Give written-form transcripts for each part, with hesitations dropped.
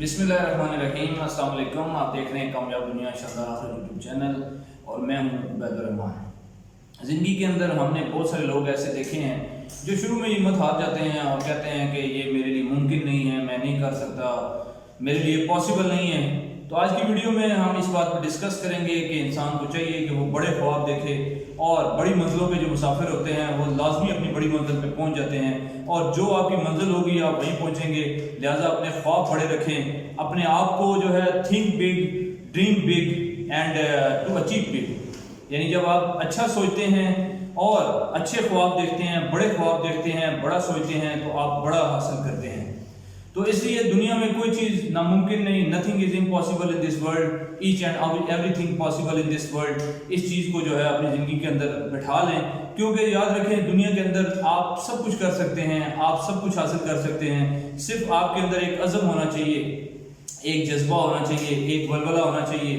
बिस्मिल्लाहिर्रहमानिर्रहीम। अस्सलाम वालेकुम। आप देख रहे हैं कामयाब दुनिया शानदार आखिर यूट्यूब चैनल और मैं हूं उबैदुर रहमान। ज़िंदगी के अंदर हमने बहुत सारे लोग ऐसे देखे हैं जो शुरू में हिम्मत हार जाते हैं और कहते हैं कि ये मेरे लिए मुमकिन नहीं है, मैं नहीं कर सकता, मेरे लिए पॉसिबल नहीं है। तो आज की वीडियो में हम इस बात पर डिस्कस करेंगे कि इंसान को चाहिए कि वो बड़े ख्वाब देखे और बड़ी मंजिलों पे जो मुसाफिर होते हैं वो लाजमी अपनी बड़ी मंजिल पे पहुंच जाते हैं और जो आपकी मंजिल होगी आप वहीं पहुंचेंगे। लिहाजा अपने ख्वाब बड़े रखें, अपने आप को जो है think big, dream big and to achieve big. यानी जब आप अच्छा सोचते हैं और अच्छे ख्वाब देखते हैं, बड़े ख्वाब देखते हैं, बड़ा सोचते हैं तो आप बड़ा हासिल करते हैं। तो इसलिए दुनिया में कोई चीज़ नामुमकिन नहीं, nothing is impossible in this world, each and everything possible in this world. इस चीज़ को जो है अपनी ज़िंदगी के अंदर बैठा लें, क्योंकि याद रखें दुनिया के अंदर आप सब कुछ कर सकते हैं, आप सब कुछ हासिल कर सकते हैं। सिर्फ आपके अंदर एक अज़म होना चाहिए, एक जज्बा होना चाहिए, एक वलवला होना चाहिए,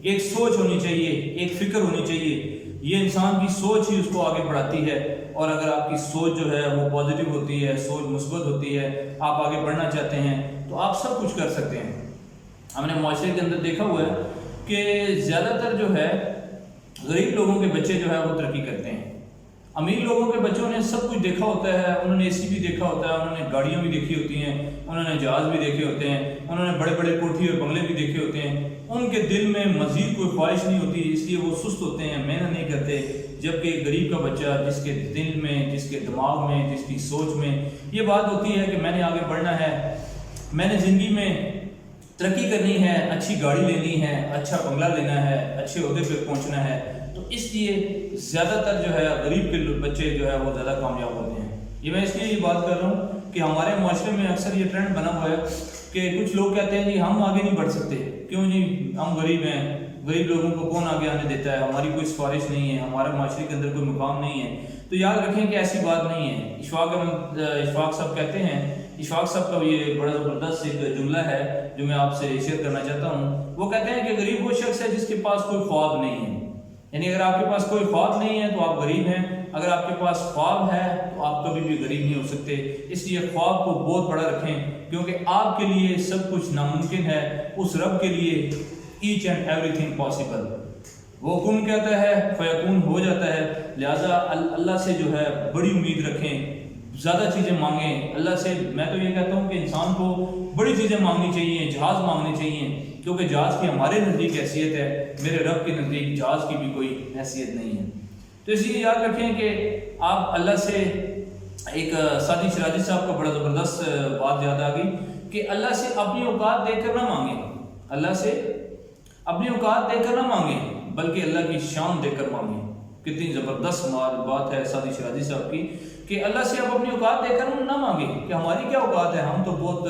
एक सोच होनी चाहिए, एक फ़िक्र होनी चाहिए। ये इंसान की सोच ही उसको आगे बढ़ाती है और अगर आपकी सोच जो है वो पॉजिटिव होती है, सोच मुस्बत होती है, आप आगे बढ़ना चाहते हैं तो आप सब कुछ कर सकते हैं। हमने माशरे के अंदर देखा हुआ है कि ज़्यादातर जो है गरीब लोगों के बच्चे जो है वो तरक्की करते हैं। अमीर लोगों के बच्चों ने सब कुछ देखा होता है, उन्होंने एसी भी देखा होता है, उन्होंने गाड़ियाँ भी देखी होती हैं, उन्होंने जहाज़ भी देखे होते हैं, उन्होंने बड़े बड़े कोठी और बंगले भी देखे होते हैं। उनके दिल में मज़ीद कोई ख्वाहिश नहीं होती, इसलिए वो सुस्त होते हैं, मेहनत नहीं करते। जबकि गरीब का बच्चा जिसके दिल में, जिसके दिमाग में, जिसकी सोच में ये बात होती है कि मैंने आगे बढ़ना है, मैंने ज़िंदगी में तरक्की करनी है, अच्छी गाड़ी लेनी है, अच्छा बंगला लेना है, अच्छे ओहदे पे पहुंचना है, तो इसलिए ज़्यादातर जो है गरीब के बच्चे जो है वो ज़्यादा कामयाब होते हैं। ये मैं इसलिए ये बात कर रहा हूँ कि हमारे माशरे में अक्सर ये ट्रेंड बना हुआ है कि कुछ लोग कहते हैं जी हम आगे नहीं बढ़ सकते, क्यों जी, हम गरीब हैं, गरीब लोगों को कौन आगे आने देता है, हमारी कोई सिफारिश नहीं है, हमारे माशरे के अंदर कोई मुकाम नहीं है। तो याद रखें कि ऐसी बात नहीं है। इशफाक साहब कहते हैं, इशफाक साहब का ये बड़ा ज़बरदस्त एक जुमला है जो मैं आपसे शेयर करना चाहता हूँ। वो कहते हैं कि गरीब वो शख्स है जिसके पास कोई ख्वाब नहीं है। यानी अगर आपके पास कोई ख्वाब नहीं है तो आप गरीब हैं, अगर आपके पास ख्वाब है तो आप कभी भी गरीब नहीं हो सकते। इसलिए ख्वाब को बहुत बड़ा रखें, क्योंकि आपके लिए सब कुछ नामुमकिन है, उस रब के लिए ईच एंड एवरीथिंग पॉसिबल। वो कुन कहता है फयकून हो जाता है। लिहाजा अल्लाह से जो है बड़ी उम्मीद रखें, ज़्यादा चीज़ें मांगें अल्लाह से। मैं तो ये कहता हूँ कि इंसान को बड़ी चीज़ें मांगनी चाहिए, जहाज़ मांगने चाहिए, क्योंकि जहाज़ की हमारे नज़दीक हैसियत है, मेरे रब के नज़दीक जहाज़ की भी कोई हैसियत नहीं है। तो इसलिए याद रखें कि आप अल्लाह से, एक सादी शराजी साहब का बड़ा ज़बरदस्त बात याद आ गई कि अल्लाह से अपनी औकात देकर ना मांगें, अल्लाह से अपनी औकात देकर ना मांगें, बल्कि अल्लाह की शान देकर मांगें। कितनी ज़बरदस्त बात है सादी शराजी साहब की कि अल्लाह से आप अपनी औकात देकर ना मांगे कि हमारी क्या औकात है, हम तो बहुत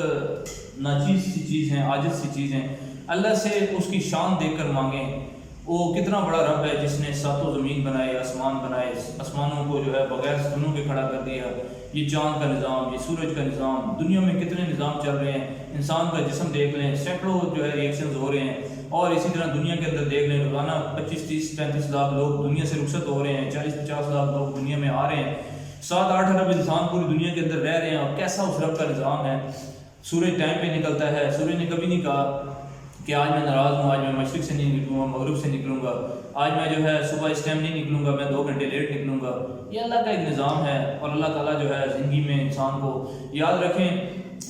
नाचीज़ सी चीज़ हैं, आजिज़ सी चीज़ हैं। अल्लाह से उसकी शान देकर मांगें। वो कितना बड़ा रब है जिसने सातों ज़मीन बनाए, आसमान बनाए, आसमानों को जो है बगैर सुनों के खड़ा कर दिया। ये चाँद का निज़ाम, ये सूरज का निज़ाम, दुनिया में कितने निज़ाम चल रहे हैं। इंसान का जिस्म देख लें, सैकड़ों जो है रिएक्शंस हो रहे हैं। और इसी तरह दुनिया के अंदर देख लें, रोज़ाना 25, 30, 35 लाख लोग दुनिया से रुखसत हो रहे हैं, 40, 50 लाख लोग दुनिया में आ रहे हैं, 7-8 अरब इंसान पूरी दुनिया के अंदर रह रहे हैं। और कैसा उस रब का निज़ाम है। सूरज टाइम पे निकलता है, सूरज ने कभी नहीं कहा कि आज मैं नाराज़ हूँ, आज मैं मशरिक से नहीं निकलूँगा, मगरिब से निकलूँगा, आज मैं जो है सुबह इस टाइम नहीं निकलूँगा, मैं 2 घंटे लेट निकलूँगा। ये अल्लाह का एक निज़ाम है और अल्लाह ताला जो है ज़िंदगी में इंसान को याद रखें।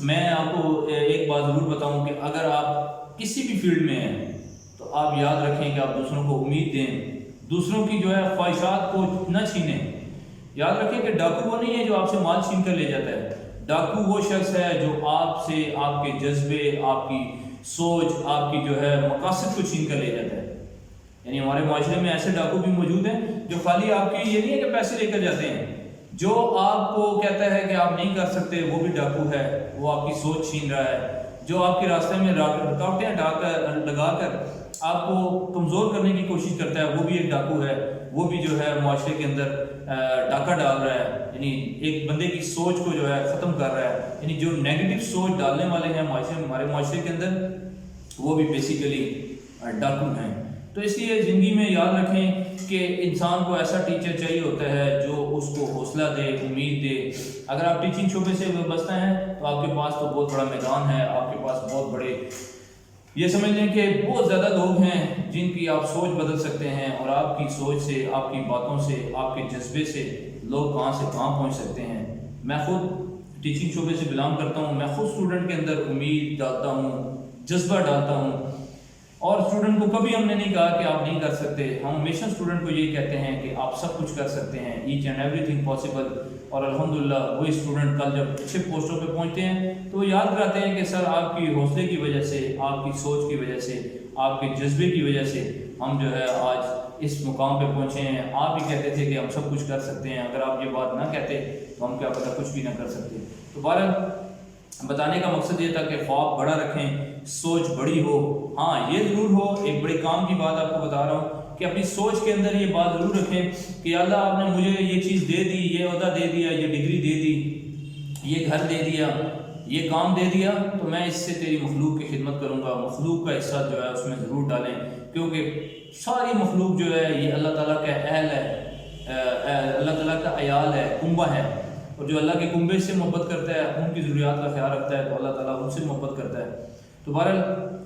मैं आपको एक बात ज़रूर बताऊँ कि अगर आप किसी भी फील्ड में हैं तो आप याद रखें कि आप दूसरों को उम्मीद दें, दूसरों की जो है ख्वाहिशात को न छीनें। याद रखें कि डाकू वो नहीं है जो आपसे माल छीन कर ले जाता है। डाकू वो शख्स है जो आपसे आपके जज्बे, आपकी सोच, आपकी जो है मकासद को छीन कर ले जाता है। यानी हमारे माशरे में ऐसे डाकू भी मौजूद हैं जो खाली आपकी ये नहीं है कि पैसे लेकर जाते हैं, जो आपको कहता है कि आप नहीं कर सकते, वो भी डाकू है, वो आपकी सोच छीन रहा है। जो आपके रास्ते में रुकावटें लगाकर आपको कमज़ोर करने की कोशिश करता है, वो भी एक डाकू है, वो भी जो है माशरे के अंदर डाका डाल रहा है। यानी एक बंदे की सोच को जो है ख़त्म कर रहा है। यानी जो नेगेटिव सोच डालने वाले हैं हमारे माशरे के अंदर, वो भी बेसिकली डाकू हैं। तो इसलिए ज़िंदगी में याद रखें کہ انسان کو ایسا ٹیچر چاہیے ہوتا ہے جو اس کو حوصلہ دے، امید دے۔ اگر آپ ٹیچنگ شعبے سے وابستہ ہیں تو آپ کے پاس تو بہت بڑا میدان ہے، آپ کے پاس بہت بڑے، یہ سمجھ لیں کہ بہت زیادہ لوگ ہیں جن کی آپ سوچ بدل سکتے ہیں، اور آپ کی سوچ سے، آپ کی باتوں سے، آپ کے جذبے سے لوگ کہاں سے کہاں پہنچ سکتے ہیں۔ میں خود ٹیچنگ شعبے سے بلانگ کرتا ہوں، میں خود اسٹوڈنٹ کے اندر امید ڈالتا ہوں، جذبہ ڈالتا ہوں، اور اسٹوڈنٹ کو کبھی ہم نے نہیں کہا کہ آپ نہیں کر سکتے۔ ہم ہمیشہ اسٹوڈنٹ کو یہ کہتے ہیں کہ آپ سب کچھ کر سکتے ہیں، each and everything possible. اور الحمدللہ وہی اسٹوڈنٹ کل جب اچھے پوسٹوں پہ پہنچتے ہیں تو وہ یاد کراتے ہیں کہ سر آپ کی حوصلے کی وجہ سے، آپ کی سوچ کی وجہ سے، آپ کے جذبے کی وجہ سے ہم جو ہے آج اس مقام پہ پہنچے ہیں۔ آپ ہی کہتے تھے کہ ہم سب کچھ کر سکتے ہیں، اگر آپ یہ بات نہ کہتے تو ہم کیا پتہ کچھ بھی نہ کر سکتے۔ تو بہرحال بتانے کا مقصد یہ تھا کہ خواب بڑا رکھیں، سوچ بڑی ہو۔ ہاں یہ ضرور ہو، ایک بڑے کام کی بات آپ کو بتا رہا ہوں کہ اپنی سوچ کے اندر یہ بات ضرور رکھیں کہ اللہ آپ نے مجھے یہ چیز دے دی، یہ عہدہ دے دیا، یہ ڈگری دے دی، یہ گھر دے دیا، یہ کام دے دیا، تو میں اس سے تیری مخلوق کی خدمت کروں گا۔ مخلوق کا حصہ جو ہے اس میں ضرور ڈالیں، کیونکہ ساری مخلوق جو ہے یہ اللہ تعالیٰ کا اہل ہے، اللہ تعالیٰ کا عیال ہے، کنبہ ہے، اور جو اللہ کے کنبے سے محبت کرتا ہے، ان کی ضروریات کا خیال رکھتا ہے، تو اللہ تعالیٰ ان سے محبت کرتا ہے۔ تو بہرحال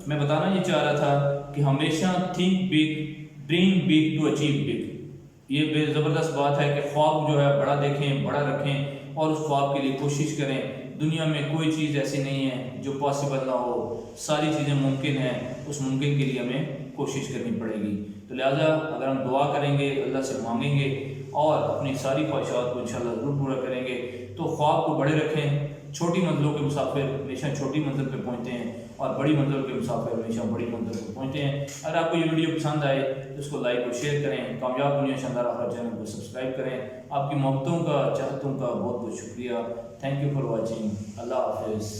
میں بتانا یہ چاہ رہا تھا کہ ہمیشہ think big, dream big to achieve big. یہ بے زبردست بات ہے کہ خواب جو ہے بڑا دیکھیں، بڑا رکھیں، اور اس خواب کے لیے کوشش کریں۔ دنیا میں کوئی چیز ایسی نہیں ہے جو پاسبل نہ ہو، ساری چیزیں ممکن ہیں، اس ممکن کے لیے ہمیں کوشش کرنی پڑے گی۔ تو لہٰذا اگر ہم دعا کریں گے، اللہ سے مانگیں گے اور اپنی ساری خواہشات کو انشاءاللہ ضرور پورا کریں گے، تو خواب کو بڑے رکھیں۔ چھوٹی منزلوں کے مسافر ہمیشہ چھوٹی منزل پہ پہنچتے ہیں، اور بڑی منزل کے مسافر ہمیشہ بڑی منزل پہ پہنچتے ہیں۔ اگر آپ کو یہ ویڈیو پسند آئے تو اس کو لائک اور شیئر کریں، کامیاب دنیا شاندار آخرت چینل کو سبسکرائب کریں۔ آپ کی محبتوں کا، چاہتوں کا بہت بہت شکریہ۔ Thank you for watching. اللہ حافظ۔